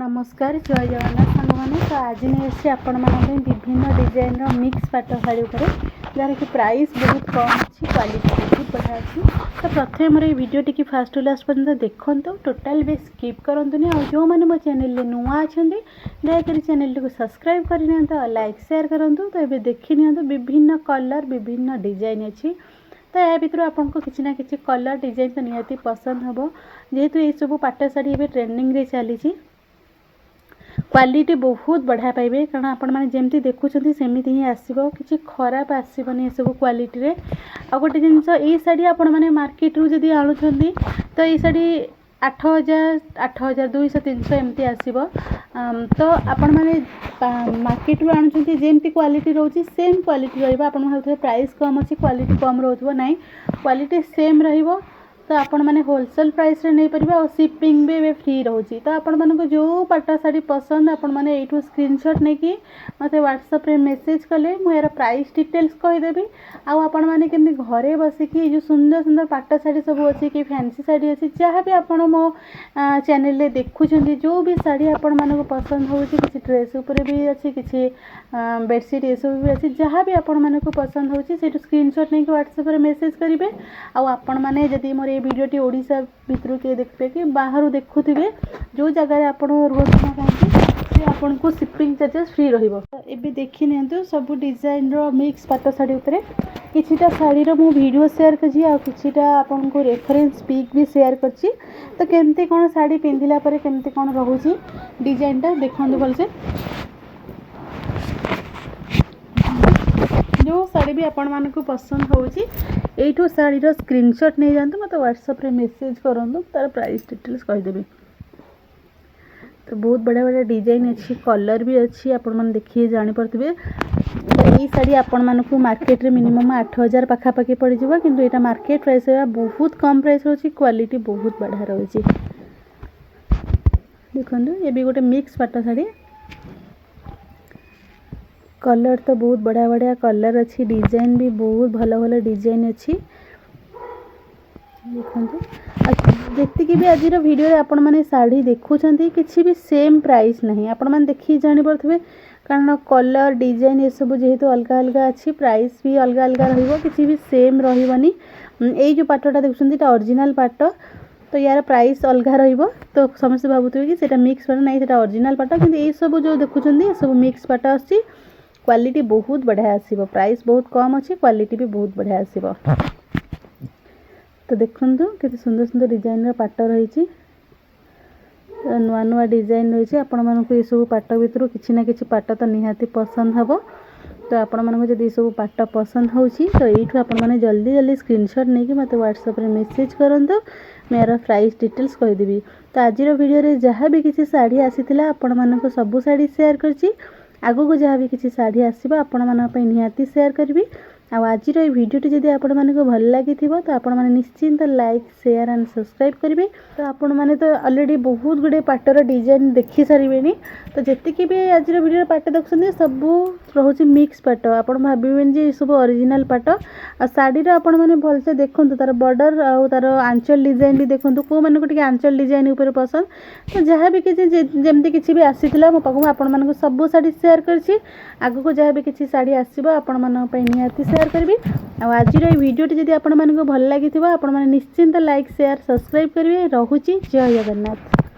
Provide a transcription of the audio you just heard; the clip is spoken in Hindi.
नमस्कार जय जगन्नाथ सांग मैंने तो आज नहीं आसी आपण विभिन्न डिजाइन मिक्स पाट शाढ़ी उपर जार कि प्राइस बहुत कम अच्छी क्वालिटी बहुत बढ़िया अच्छी। तो प्रथम मोर वीडियो टी फास्ट टू लास्ट पर्यटन देखो टोटाल भी स्किप करंतुनी और जो मैंने मो चैनल नुआ अच्छा दयाकोरी चैनल को सब्सक्राइब कर लाइक शेयर करूँ। तो ये देखी नि विभिन्न कलर विभिन्न डिजाइन अच्छी। तो या भर आपको किसी ना कि कलर डिजाइन तो निहाती पसंद हम जेहेतु ये सब पाट शाढ़ी ए ट्रेंडिंग रे चली क्वालिटी बहुत बढ़िया पाइबे कारण आपण मैंने जमी देखुं सेमती ही आसो कि खराब आसबनी ये सब क्वालिटी रे। आ गोटे जिनस ये शाढ़ी आपण मैंने मार्केट रू जदि आणुछंती तो ये शाढ़ी 8,000 200 300 एमती आसो। तो आपण मैंने मार्केट रू आणुछंती जेमती क्वालिटी रोची सेम क्वालिटी रहिबा। आपण भाबुथे प्राइस कम अच्छी क्वालिटी कम रोथबो नाही क्वालिटी सेम रहिबो। तो आपण मैंने होलसेल प्राइस रे नहीं परिबा और शिपिंग भी फ्री रोची। तो आपण मानको जो पाट शाढ़ी पसंद आपण मैंने एठू स्क्रीनशॉट नहीं कि मते व्हाट्सएप रे मैसेज कले मु यार प्राइस डिटेल्स कहि देबी। आ आपण माने केमि घरे बसी कि जो सुंदर सुंदर पाट शाढ़ी सब अच्छी कि फैंसी शाढ़ी अच्छी जहाँ भी आपण मो चैनल रे देखुछंती जो भी शाढ़ी आपण मानको पसंद होउची किसी ड्रेस ऊपर भी अच्छी किसी बेडशीट ये सब भी अच्छी जहाँ भी आपण मानको पसंद होउची सेटू स्क्रीनशॉट नहीं कि व्हाट्सएप रे मैसेज करिवे। आ आपण माने जदी मोर भिडियोटी ओडिशा भितर किए देखते कि बाहर देखुवे जो जगह आप रुहना कहीं आपन को शिपिंग चार्जेस फ्री रहिबो। एबे देखि नियंतु सब डिजाइन रो मिक्स पाट शाढ़ी उपरे किछिटा शाढ़ी रो मु वीडियो शेयर करछि आ किछिटा आपन को रेफरेंस पिक भी शेयर करछि। तो केमती कोन शाढ़ी पिंधिला परे केमती कोन रहउछि डिजाइनटा देखंदु भलसे। जो शाढ़ी भी आपण मानको पसंद होउछि एठू शाढ़ी रो स्क्रीनशॉट नहीं जानते मत व्हाट्सएप रे मैसेज करंतु तार प्राइस डिटेल्स कहि देबी। तो बहुत बढ़िया बढ़िया डिजाइन अच्छी कलर भी अच्छी आपण मन देखिए जानि परथिबे। तो ये शाढ़ी आपण मानको मार्केट रे मिनिमम 8,000 पाखा पाखी पड़ जिवो किंतु एटा मार्केट प्राइस है बहुत कम प्राइस होची क्वालिटी बहुत बढ़िया रहउची। देखंदु ये भी गोटे मिक्स पाट शाढ़ी कलर तो बहुत बढ़िया बढ़िया कलर अच्छी डिजाइन भी बहुत भल भल डिजाइन अच्छी। देखते कि भी आज वीडियो आपण मैंने शाढ़ी देखुंत किसी भी सेम प्राइस नहीं आपण मैंने देखी जानी पड़े कारण कलर डिजाइन ये सब जेहेतु अलग अलग अच्छी प्राइस भी अलग अलग रही भी सेम रही। यही जो पाटटा देखुं ओरिजिनल पाट तो यार प्राइस अलग रहिबो। तो समस्त भावुथे कि सेटा मिक्स पाट नहीं सेटा ओरिजिनल पाट किंतु ये सब जो देखुं ये सब मिक्स पाट आसी क्वालिटी बहुत बढ़िया आसीबो प्राइस बहुत कम अच्छी क्वालिटी भी बहुत बढ़िया आसीबो। तो देखंतु केते सुंदर सुंदर डिजाइन पाट रही नुआ नुआ डिजाइन रही आपण मानक ये सब पाट भितर किसी ना किसी पाट तो निहाती पसंद हम। तो आपण मानक जदि सब पाट पसंद होउची तो एठू आपण माने जल्दी जल्दी स्क्रीनशॉट नहीं कि मते व्हाट्सएप रे मैसेज करंतु मेरा प्राइस डिटेल्स कहि देबी। तो आज वीडियो रे जहाँ भी किसी शाढ़ी आसीथिला आपण मानक सब शाढ़ी शेयर करची आगो को जहाँ भी किसी शाढ़ी आसो आपण मानक पई निहाती शेयर करबी। आज भिडियोटी जदि आपण मानक भल लगी तो आपण माने निश्चिंत लाइक शेयर एंड सब्सक्राइब करेंगे। तो आपण माने तो ऑलरेडी बहुत गुडे पाटर डिजाइन देखी सारे। तो जी भी आज वीडियो पाट देखुं सब रोचे मिक्स पाट आप भावें जे सब ओरिजिनल पाट आ शाढ़ी आपण मैंने भलसे देखूँ तार बॉर्डर आ तार आंचल डिजाइन भी देखूँ कौ मानक टी आंचल डिजाइन उपर पसंद। तो जहाँ भी किसी जमती किसी भी आसीला मो पाखु आपण मानक सब शाढ़ी शेयर करछि आगु को जहाँ भी किसी शाढ़ी आसो आपण मानक पई निहाती शेयर करबी। आज भिडियोटी जदि आपण मानक भल लगी आपण माने निश्चिंत लाइक शेयर सब्सक्राइब करेंगे। रहुची जय जगन्नाथ।